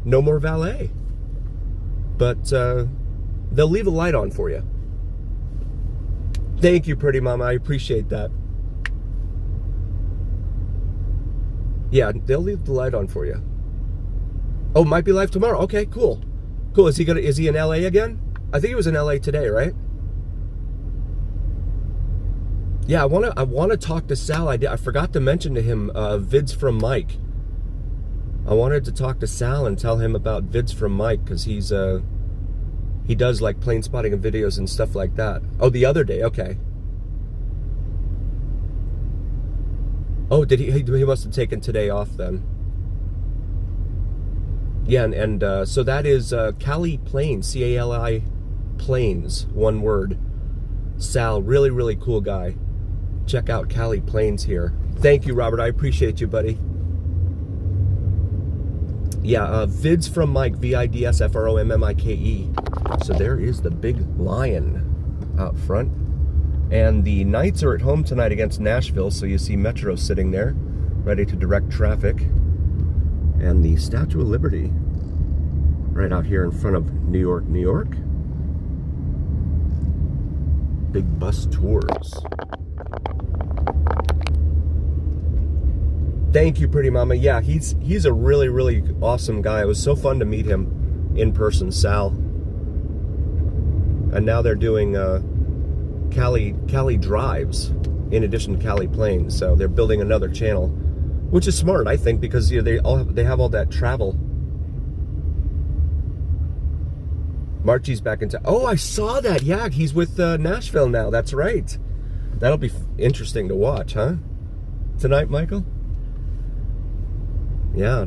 no more valet. But they'll leave a light on for you. Thank you, pretty mama. I appreciate that. Yeah, they'll leave the light on for you. Oh, might be live tomorrow. Okay, cool. Cool. Is he in LA again? I think he was in LA today, right? Yeah, I want to talk to Sal. I forgot to mention to him vids from Mike. I wanted to talk to Sal and tell him about vids from Mike, because he does like plane spotting and videos and stuff like that. Oh, the other day. Okay. Oh, did he must have taken today off then. Yeah, and so that is Cali Planes, C-A-L-I Planes, one word. Sal, really, really cool guy. Check out Cali Planes here. Thank you, Robert. I appreciate you, buddy. Yeah, vids from Mike, V-I-D-S-F-R-O-M-M-I-K-E. So there is the big lion out front. And the Knights are at home tonight against Nashville, so you see Metro sitting there, ready to direct traffic. And the Statue of Liberty, right out here in front of New York, New York. Big bus tours. Thank you, pretty mama. Yeah, he's a really, really awesome guy. It was so fun to meet him in person, Sal. And now they're doing Cali Drives in addition to Cali Planes. So they're building another channel, which is smart, I think, because they have all that travel. Marchie's back into. Oh, I saw that. Yeah, he's with Nashville now. That's right. That'll be interesting to watch, huh? Tonight, Michael. Yeah,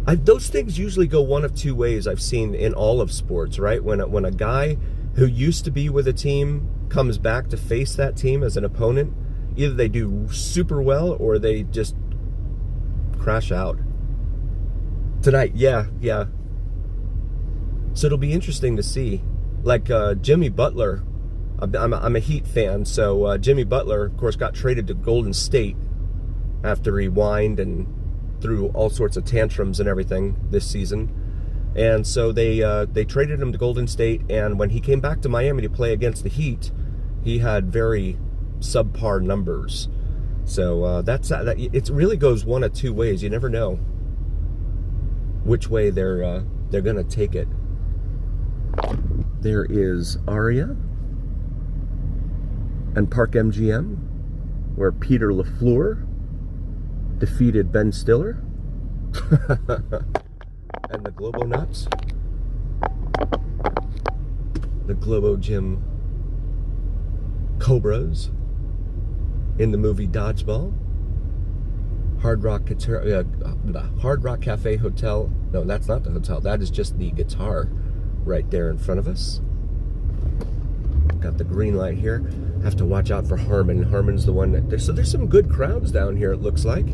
those things usually go one of two ways. I've seen in all of sports, right? When a guy who used to be with a team comes back to face that team as an opponent, either they do super well or they just crash out. Tonight, yeah. So it'll be interesting to see. Like Jimmy Butler, I'm a Heat fan, so Jimmy Butler, of course, got traded to Golden State after he whined and threw all sorts of tantrums and everything this season. And so they traded him to Golden State, and when he came back to Miami to play against the Heat, he had very subpar numbers. So it really goes one of two ways. You never know which way they're gonna take it. There is Aria and Park MGM, where Peter LaFleur defeated Ben Stiller. And the Globo Nuts, the Globo Gym Cobras in the movie Dodgeball. Hard Rock Cafe Hotel. No, that's not the hotel. That is just the guitar right there in front of us. Got the green light here. Have to watch out for Harmon. Harmon's the one that. So there's some good crowds down here, it looks like.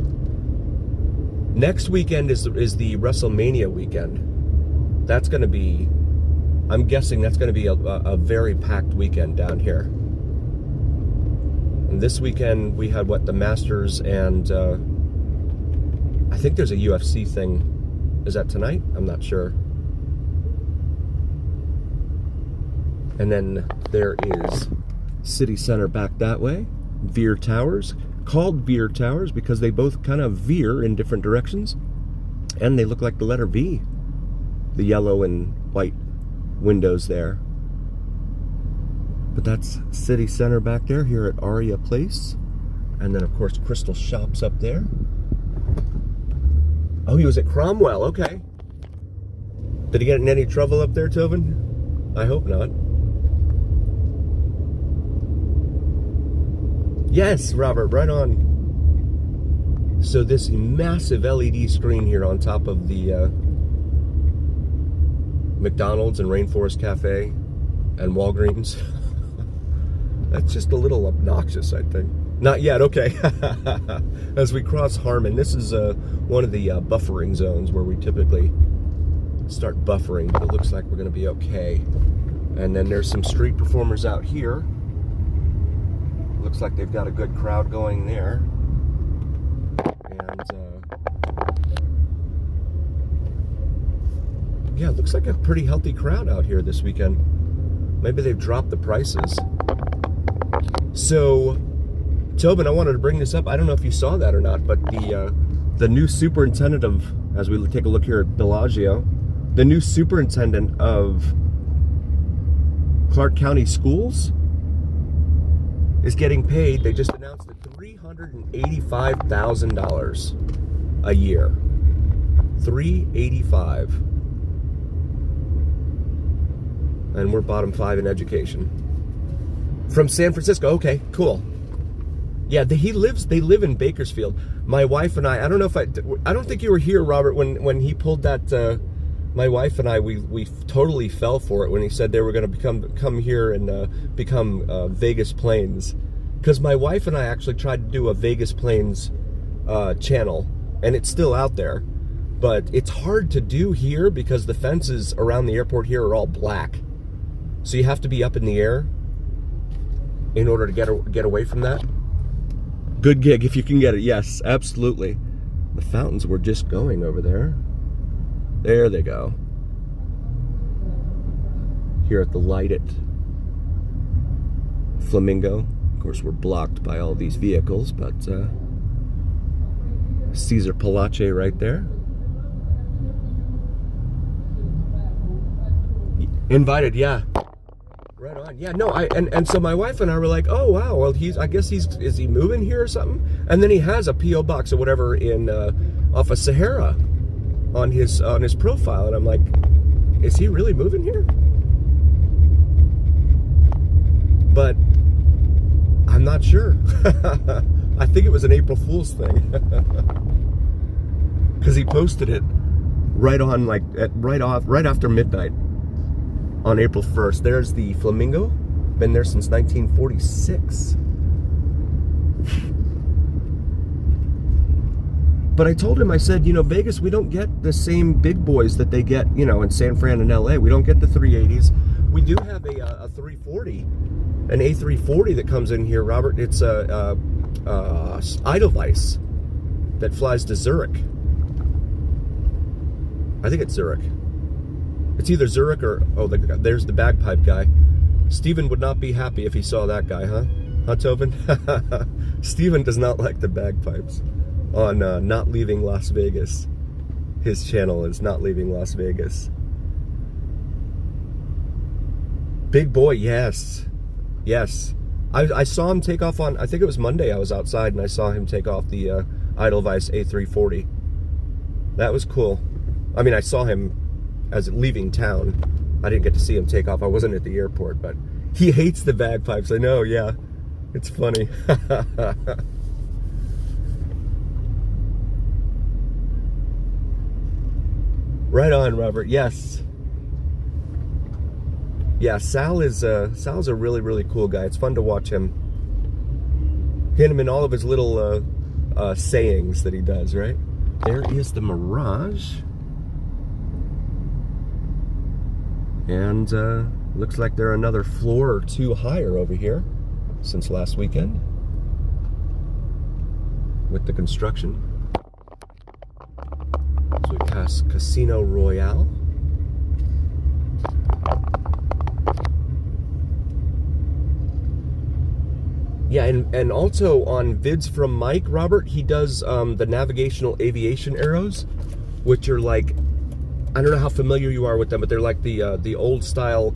Next weekend is the WrestleMania weekend. That's going to be, I'm guessing that's going to be a very packed weekend down here. And this weekend we had the Masters, and I think there's a UFC thing. Is that tonight? I'm not sure. And then there is City Center back that way. Veer Towers. Called Veer Towers because they both kind of veer in different directions, and they look like the letter V, the yellow and white windows there. But that's City Center back there here at Aria Place, and then of course Crystal Shops up there. Oh, he was at Cromwell. Okay. Did he get in any trouble up there, Tobin? I hope not. Yes, Robert, right on. So this massive LED screen here on top of the McDonald's and Rainforest Cafe and Walgreens. That's just a little obnoxious, I think. Not yet, okay. As we cross Harmon, this is one of the buffering zones where we typically start buffering, but it looks like we're going to be okay. And then there's some street performers out here. Looks like they've got a good crowd going there. And yeah, it looks like a pretty healthy crowd out here this weekend. Maybe they've dropped the prices. So, Tobin, I wanted to bring this up. I don't know if you saw that or not, but the new superintendent of, as we take a look here at Bellagio, the new superintendent of Clark County Schools is getting paid. They just announced it, $385,000 a year. $385,000. And we're bottom 5 in education. From San Francisco. Okay, cool. Yeah, they live in Bakersfield. My wife and I don't know if I don't think you were here, Robert, when he pulled that. My wife and I, we totally fell for it when he said they were going to come here and become Vegas Plains, because my wife and I actually tried to do a Vegas Plains channel, and it's still out there, but it's hard to do here because the fences around the airport here are all black, so you have to be up in the air in order to get away from that. Good gig if you can get it. Yes, absolutely. The fountains were just going over there. There they go. Here at the lighted Flamingo. Of course, we're blocked by all these vehicles, but Caesar Palace right there. Invited, yeah. Right on. Yeah, no, and so my wife and I were like, oh wow, well is he moving here or something? And then he has a P.O. box or whatever in off of Sahara on his profile, and I'm like, is he really moving here? But I'm not sure. I think it was an April Fool's thing. Because he posted it right on right after midnight on April 1st. There's the Flamingo. Been there since 1946. But I told him, I said, Vegas, we don't get the same big boys that they get, in San Fran and LA. We don't get the 380s. We do have a 340, an A340 that comes in here, Robert. It's a Edelweiss that flies to Zurich. I think it's Zurich. It's either Zurich or, there's the bagpipe guy. Steven would not be happy if he saw that guy, huh? Huh, Tobin? Steven does not like the bagpipes on Not Leaving Las Vegas. His channel is Not Leaving Las Vegas. Big boy, yes. Yes. I saw him take off on, I think it was Monday, I was outside and I saw him take off the Edelweiss A340. That was cool. I mean, I saw him as leaving town. I didn't get to see him take off. I wasn't at the airport, but he hates the bagpipes. I know, yeah. It's funny. Right on, Robert. Yes. Yeah, Sal's a really, really cool guy. It's fun to watch him. Him in all of his little sayings that he does, right? There is the Mirage. And looks like they're another floor or two higher over here since last weekend with the construction. So we pass Casino Royale. Yeah, and also on vids from Mike, Robert, he does the navigational aviation arrows, which are like, I don't know how familiar you are with them, but they're like the old style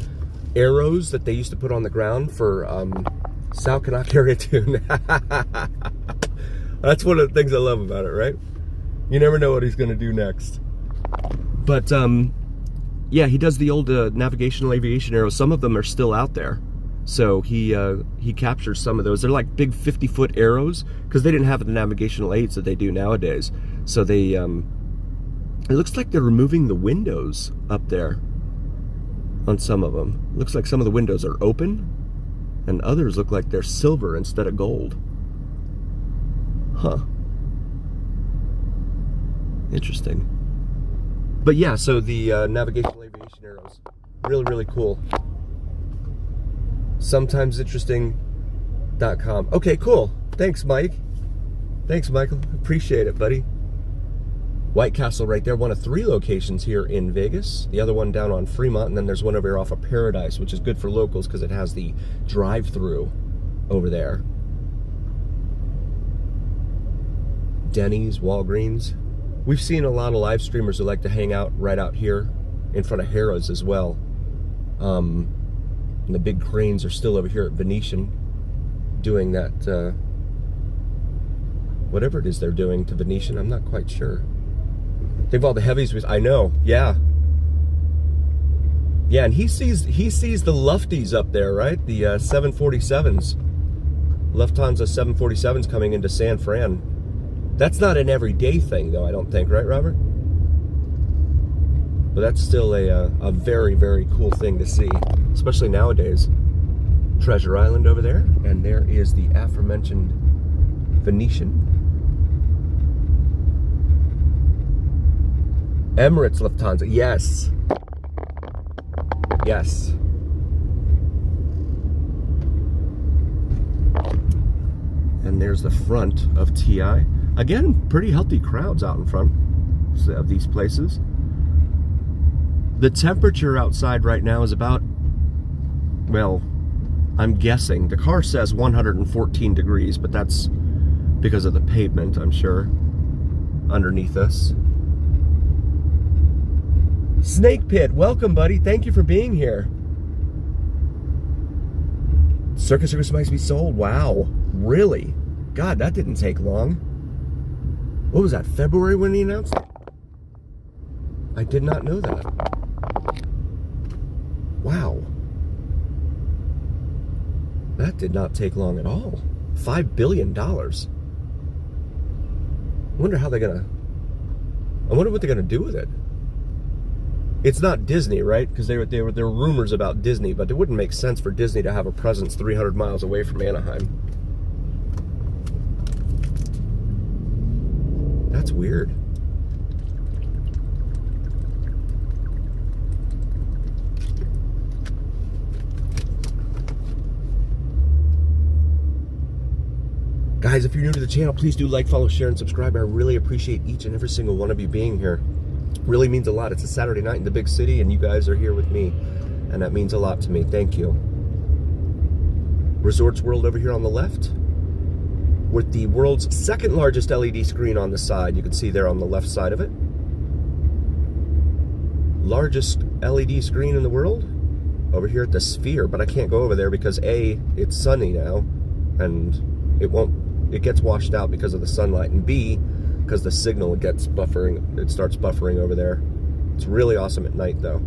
arrows that they used to put on the ground for Sal Kanak area tune. That's one of the things I love about it, right? You never know what he's going to do next. But yeah, he does the old navigational aviation arrows. Some of them are still out there. So he captures some of those. They're like big 50-foot arrows because they didn't have the navigational aids that they do nowadays. So they it looks like they're removing the windows up there on some of them. Looks like some of the windows are open and others look like they're silver instead of gold. Huh. Interesting. But yeah, so the navigational aviation arrows, really, really cool. sometimesInteresting.com. Okay, cool. Thanks, Mike. Thanks, Michael. Appreciate it, buddy. White Castle right there, one of 3 locations here in Vegas. The other one down on Fremont, and then there's one over here off of Paradise, which is good for locals because it has the drive-through over there. Denny's, Walgreens. We've seen a lot of live streamers who like to hang out right out here in front of Harrah's as well. And the big cranes are still over here at Venetian doing that, whatever it is they're doing to Venetian, I'm not quite sure. They've all the heavies, I know, yeah. Yeah, and he sees the Lufties up there, right? The 747s. Lufthansa 747s coming into San Fran. That's not an everyday thing, though, I don't think, right, Robert? But that's still a very, very cool thing to see, especially nowadays. Treasure Island over there, and there is the aforementioned Venetian. Emirates Lufthansa, yes. Yes. And there's the front of TI. Again, pretty healthy crowds out in front of these places. The temperature outside right now is about, well, I'm guessing. The car says 114 degrees, but that's because of the pavement, I'm sure, underneath us. Snake Pit, welcome, buddy. Thank you for being here. Circus Might Be Sold. Wow. Really? God, that didn't take long. What was that, February when he announced it? I did not know that. Wow. That did not take long at all. $5 billion. I wonder how they're gonna... I wonder what they're gonna do with it. It's not Disney, right? Because there were rumors about Disney, but it wouldn't make sense for Disney to have a presence 300 miles away from Anaheim. That's weird. Guys, if you're new to the channel, please do like, follow, share, and subscribe. I really appreciate each and every single one of you being here. Really means a lot. It's a Saturday night in the big city, and you guys are here with me, and that means a lot to me. Thank you. Resorts World over here on the left, with the world's second largest LED screen on the side. You can see there on the left side of it. Largest LED screen in the world over here at the Sphere, but I can't go over there because A, it's sunny now, and it gets washed out because of the sunlight, and B, because the signal gets buffering, it starts buffering over there. It's really awesome at night, though.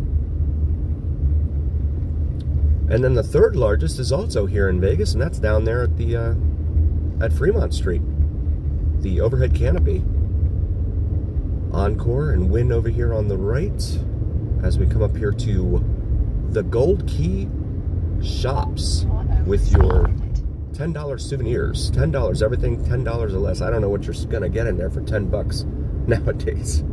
And then the third largest is also here in Vegas, and that's down there at the at Fremont Street, the overhead canopy. Encore and Wynn over here on the right, as we come up here to the Gold Key Shops with your $10 souvenirs. $10, everything $10 or less. I don't know what you're gonna get in there for $10 nowadays.